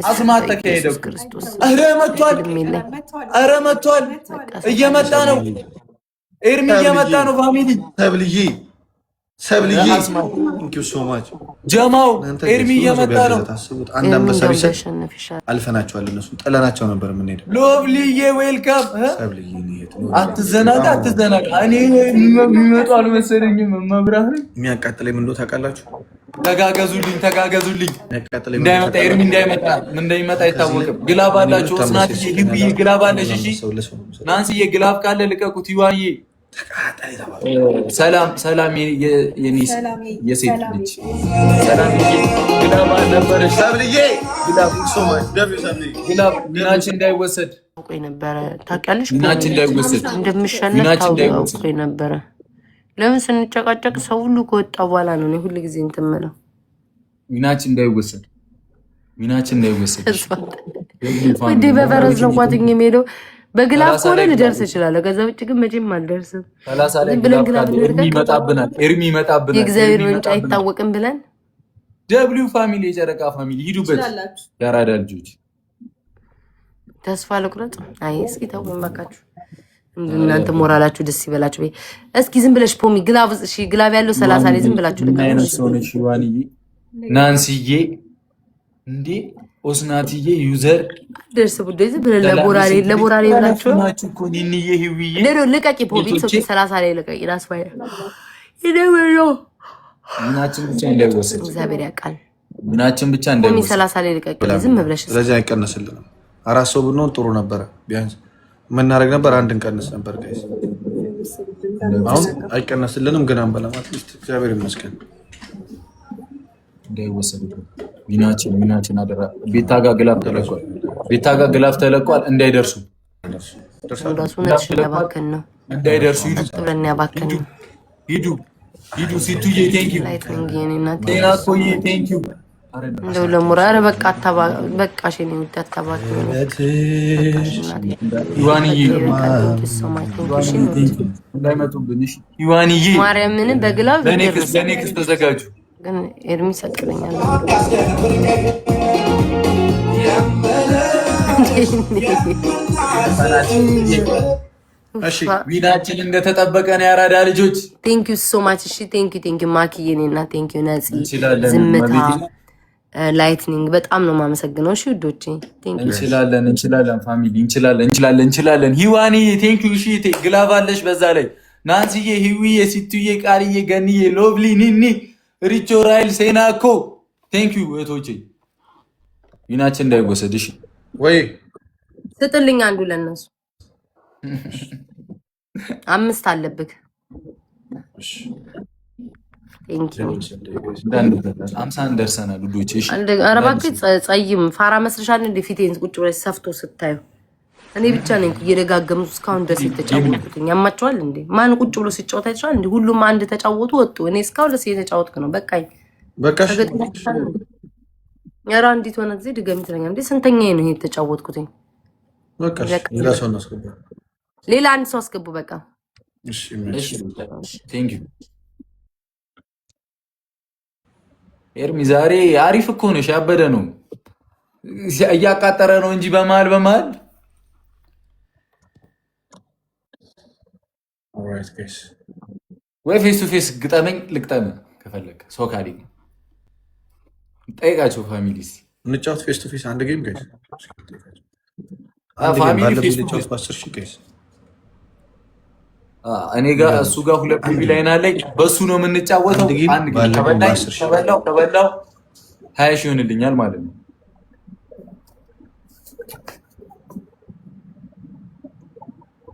አስማት ተካሄደ። ኧረ መጥቷል፣ ኧረ መጥቷል፣ እየመጣ ነው። ኤርሚ እየመጣ ነው። ፋሚሊ ሰብልዬ ቴንኪው ሶ ማች ጀማው ኤርሚ እየመጣ ነው። አንድ አንበሳ ቢሰጥ አልፈናቸዋል። እነሱ ጥለናቸው ነበር የምንሄደው። ሎብልዬ ዌልካም። ሰብልዬ አትዘናጋ፣ አትዘናጋ። እኔ የሚመጡ አልመሰለኝም። መብራህ የሚያቃጥለኝ ምን እንደው ታውቃላችሁ? ተጋገዙልኝ፣ ተጋገዙልኝ። እንዳይመጣ ኤርሚ እንዳይመጣ፣ ምን እንደሚመጣ አይታወቅም። ግላብ አላችሁ። እስናትዬ ልብዬ ግላብ አለሽ። እሺ ናንስዬ ግላብ ካለ ልቀቁት። ይዋዬ ሰላም ሰላም፣ የኔ የሴት ልጅ ሰላም ግላብ ነበረሽ። ሰብልዬ ግላብ ሶማይ ደብዩ ሰብልዬ ግላብ ሚናችን እንዳይወሰድ ቆይ ነበረ። ታውቂያለሽ ሚናችን እንዳይወሰድ እንደምሸነፍ ታውቂያለሽ ነበረ። ለምን ስንጨቃጨቅ ሰው ሁሉ ከወጣ በኋላ ነው ሁሉ ጊዜ እንትምለው። ሚናችን እንዳይወሰድ፣ ሚናችን እንዳይወሰድ። ወዴ በፈረስ ነው ቋጥኝ የሚሄደው። በግላብ ከሆነ ልደርስ እችላለሁ። ከዛ ውጭ ግን መቼም አልደርስም። ብለን ግላብ ይመጣብናል፣ ኤርሚ ይመጣብናል። የእግዚአብሔር ወንጫ አይታወቅም ብለን ደብሊው ፋሚሊ፣ የጨረቃ ፋሚሊ ሂዱበት። ያራዳ ልጆች ተስፋ ልቁረጥ። አይ እስኪ ተውኝ ባካችሁ። እናንተ ሞራላችሁ ደስ ይበላችሁ። እስኪ ዝም ብለሽ ፖሚ ግላብ፣ እሺ ግላብ ያለው 30 ላይ ዝም ብላችሁ ልቀቁ። ናንሲዬ እንዴ ኦስናትዬ ዩዘር ደርስ ቡዴዝ ብለ ለቦራሪ ብላችሁ ናችሁ እኮ ኒኒዬ ህዊዬ ልቀቂ ፖሚ 30 ላይ ልቀቂ። ራስፋይ ይደውሎ ምናችን ብቻ እንዳይወሰድ እግዚአብሔር ያውቃል። ምናችን ብቻ እንዳይወሰድ ፖሚ 30 ላይ ልቀቂ። ዝም ብለሽ ስለዚህ አይቀነስልንም። አራት ሰው ብንሆን ጥሩ ነበረ። ቢያንስ የምናደርግ ነበር፣ አንድ እንቀንስ ነበር ጋይስ። አሁን አይቀነስልንም ግን አንበላማት። እግዚአብሔር ይመስገን እንዳይወሰድ። ሚናችን አደራ። ቤታ ጋር ግላፍ ተለቋል፣ ቤታ ጋር ግላፍ ተለቋል። እንዳይደርሱ እንዳይደርሱ ሂዱ። ሲቱዬ ቴንኪው፣ ጤና ቆይ ቴንኪው። እንደው ለሙራረ በቃ በቃ ሸኔ ወጣታባክ ይዋንዬ እንዳይመጡብን። እሺ ይዋንዬ ማርያምን በግላብ ለኔክስ ተዘጋጁ። ግን ኤርሚ ሰጥለኛል። እሺ ዊናችን እንደተጠበቀ ነው። ያራዳ ልጆች ቴንክ ዩ ሶ ማች። እሺ ቴንክ ዩ ማኪዬ ነና ቴንክ ዩ ነፂ፣ ዝምታ፣ ላይትኒንግ በጣም ነው የማመሰግነው። እሺ ውዶቼ ቴንክ ዩ። እንችላለን ፋሚሊ እንችላለን። ሂዋኒ ቴንክ ዩ። እሺ ግላብ አለሽ በዛ ላይ ናንሲዬ፣ ሂዊዬ፣ ሲቱዬ፣ ቃልዬ፣ ገኒዬ፣ ሎቭሊ፣ ኒኒ፣ ሪቾ፣ ራይል፣ ሴናኮ ቴንክ ዩ እህቶቼ። ዊናችን እንዳይወሰድ እሺ ወይ ስጥልኝ አንዱ ለነሱ 5 አለብክ። እሺ ቴንክ ዩ 50 ደርሰናል ውዶቼ። እሺ ኧረ እባክህ ጸይም ፋራ መስልሻል እንዴ? ፊቴን ቁጭ ብለሽ ሰፍቶ ስታዩ እኔ ብቻ ነኝ እየደጋገሙ እስካሁን ድረስ የተጫወቱት። ያማቸዋል እንዴ? ማን ቁጭ ብሎ ሲጫወት አይተሻል እንዴ? ሁሉም አንድ ተጫወቱ ወጡ። እኔ እስካሁን ድረስ እየተጫወትኩ ነው። በቃኝ በቃሽ። ያራ እንዴት ሆነ እዚህ ድገም ትለኛለህ እንዴ? ስንተኛዬ ነው የተጫወትኩት? በቃሽ። ሌላ ሰው እናስገባ፣ ሌላ አንድ ሰው አስገቡ። በቃ እሺ ቴንክ ዩ ኤርሚ። ዛሬ አሪፍ እኮ ነሽ፣ ያበደ ነው። እያቃጠረ ነው እንጂ በመሀል ወይ ፌስ ቱ ፌስ ግጠመኝ፣ ልግጠም ከፈለግ ሰው ካሊ ጠይቃቸው። ፋሚሊ እንጫወት ፌስ ቱ ፌስ አንድ ጌም ጋይስ። ፋሚሊ ፌስ ቱ ፌስ እኔ ጋር እሱ ጋር 2 ቢቢ ላይን አለኝ። በሱ ነው የምንጫወተው። አንድ ጌም ከበላው 20 ሺህ ይሆንልኛል ማለት ነው።